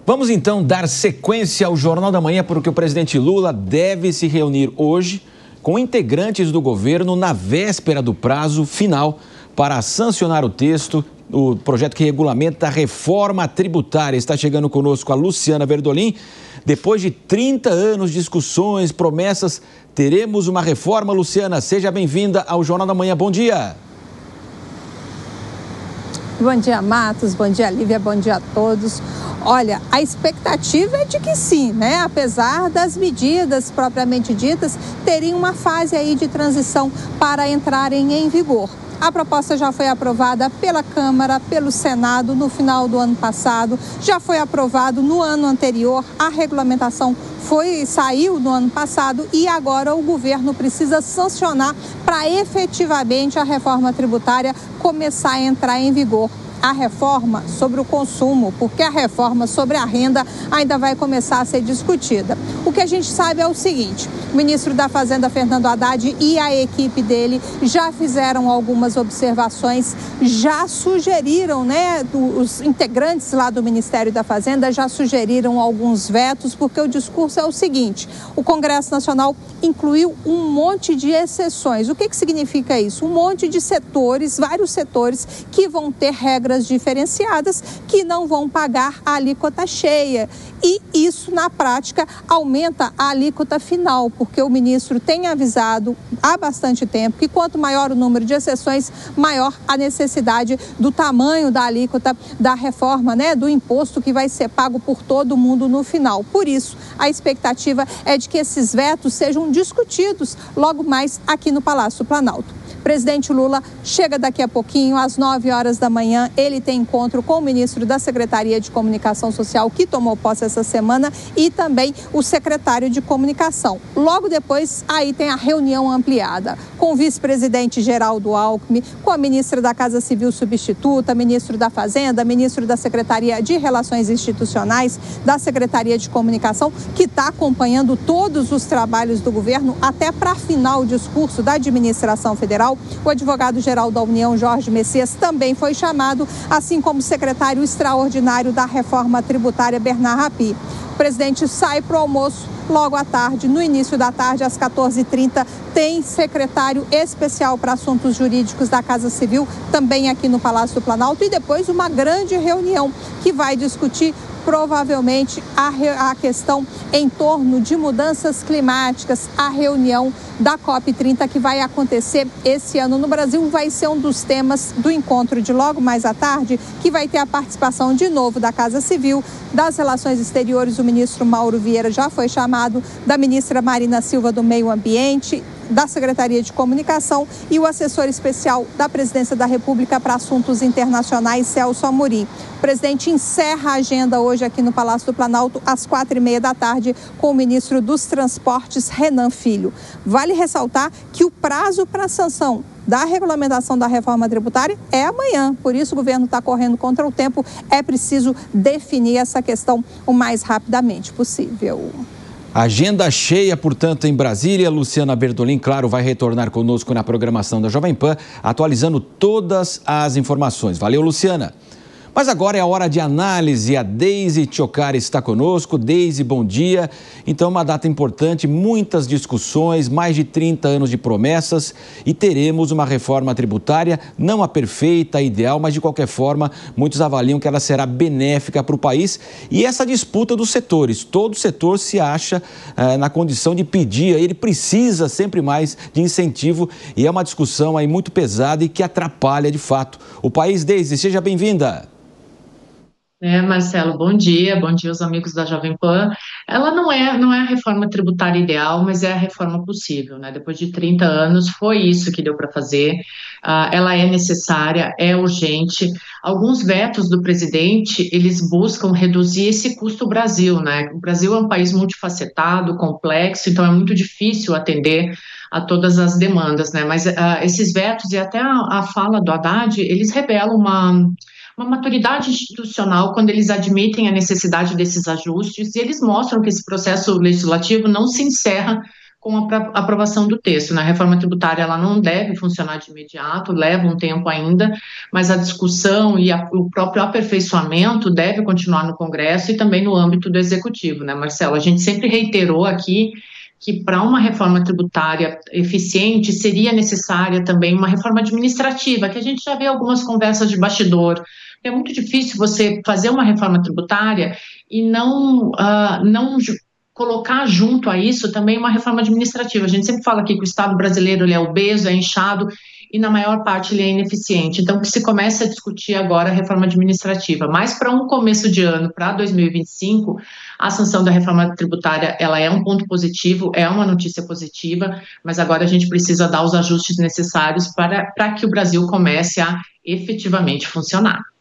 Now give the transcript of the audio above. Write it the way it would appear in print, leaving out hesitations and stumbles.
Vamos então dar sequência ao Jornal da Manhã, porque o presidente Lula deve se reunir hoje com integrantes do governo na véspera do prazo final para sancionar o texto, o projeto que regulamenta a reforma tributária. Está chegando conosco a Luciana Verdolim. Depois de 30 anos de discussões, promessas, teremos uma reforma. Luciana, seja bem-vinda ao Jornal da Manhã. Bom dia. Bom dia, Matos. Bom dia, Lívia. Bom dia a todos. Olha, a expectativa é de que sim, né? Apesar das medidas propriamente ditas, terem uma fase aí de transição para entrarem em vigor. A proposta já foi aprovada pela Câmara, pelo Senado no final do ano passado, já foi aprovado no ano anterior, a regulamentação saiu no ano passado e agora o governo precisa sancionar para efetivamente a reforma tributária começar a entrar em vigor. A reforma sobre o consumo, porque a reforma sobre a renda ainda vai começar a ser discutida. O que a gente sabe é o seguinte: o ministro da Fazenda, Fernando Haddad, e a equipe dele já fizeram algumas observações, já sugeriram, né, os integrantes lá do Ministério da Fazenda já sugeriram alguns vetos, porque o discurso é o seguinte: o Congresso Nacional incluiu um monte de exceções. O que significa isso? Um monte de setores, vários setores que vão ter regras diferenciadas, que não vão pagar a alíquota cheia. E isso, na prática, aumenta a alíquota final, porque o ministro tem avisado há bastante tempo que quanto maior o número de exceções, maior a necessidade do tamanho da alíquota da reforma, né, do imposto que vai ser pago por todo mundo no final. Por isso, a expectativa é de que esses vetos sejam discutidos logo mais aqui no Palácio Planalto. Presidente Lula chega daqui a pouquinho, às 9 horas da manhã. Ele tem encontro com o ministro da Secretaria de Comunicação Social, que tomou posse essa semana, e também o secretário de Comunicação. Logo depois, aí tem a reunião ampliada com o vice-presidente Geraldo Alckmin, com a ministra da Casa Civil substituta, ministro da Fazenda, ministro da Secretaria de Relações Institucionais, da Secretaria de Comunicação, que está acompanhando todos os trabalhos do governo até para afinar o discurso da administração federal. O advogado-geral da União, Jorge Messias, também foi chamado, assim como o secretário extraordinário da reforma tributária, Bernard Rappi. O presidente sai para o almoço logo à tarde, no início da tarde, às 14h30, tem secretário especial para assuntos jurídicos da Casa Civil, também aqui no Palácio do Planalto, e depois uma grande reunião que vai discutir provavelmente a questão em torno de mudanças climáticas. A reunião da COP30 que vai acontecer esse ano no Brasil vai ser um dos temas do encontro de logo mais à tarde, que vai ter a participação de novo da Casa Civil, das Relações Exteriores. O ministro Mauro Vieira já foi chamado, da ministra Marina Silva do Meio Ambiente, da Secretaria de Comunicação, e o assessor especial da Presidência da República para Assuntos Internacionais, Celso Amorim. O presidente encerra a agenda hoje aqui no Palácio do Planalto às 4h30 da tarde com o ministro dos Transportes, Renan Filho. Vale ressaltar que o prazo para a sanção da regulamentação da reforma tributária é amanhã, por isso o governo está correndo contra o tempo, é preciso definir essa questão o mais rapidamente possível. Agenda cheia, portanto, em Brasília. Luciana Verdolim, claro, vai retornar conosco na programação da Jovem Pan, atualizando todas as informações. Valeu, Luciana. Mas agora é a hora de análise. A Deise Tchocari está conosco. Deise, bom dia. Então, uma data importante, muitas discussões, mais de 30 anos de promessas e teremos uma reforma tributária, não a perfeita, a ideal, mas de qualquer forma, muitos avaliam que ela será benéfica para o país. E essa disputa dos setores, todo setor se acha na condição de pedir, ele precisa sempre mais de incentivo e é uma discussão aí muito pesada e que atrapalha de fato o país. Deise, seja bem-vinda. Marcelo, bom dia aos amigos da Jovem Pan. Ela não é a reforma tributária ideal, mas é a reforma possível, né? Depois de 30 anos, foi isso que deu para fazer. Ela é necessária, é urgente. Alguns vetos do presidente, eles buscam reduzir esse custo Brasil, né? O Brasil é um país multifacetado, complexo, então é muito difícil atender a todas as demandas, né? Mas esses vetos e até a fala do Haddad, eles revelam uma maturidade institucional quando eles admitem a necessidade desses ajustes e eles mostram que esse processo legislativo não se encerra com a aprovação do texto. A reforma tributária ela não deve funcionar de imediato, leva um tempo ainda, mas a discussão e o próprio aperfeiçoamento deve continuar no Congresso e também no âmbito do Executivo, né, Marcelo? A gente sempre reiterou aqui que para uma reforma tributária eficiente seria necessária também uma reforma administrativa, que a gente já vê algumas conversas de bastidor. É muito difícil você fazer uma reforma tributária e não colocar junto a isso também uma reforma administrativa. A gente sempre fala aqui que o Estado brasileiro ele é obeso, é inchado e na maior parte ele é ineficiente. Então, que se comece a discutir agora a reforma administrativa. Mas para um começo de ano, para 2025, a sanção da reforma tributária ela é um ponto positivo, é uma notícia positiva, mas agora a gente precisa dar os ajustes necessários para que o Brasil comece a efetivamente funcionar.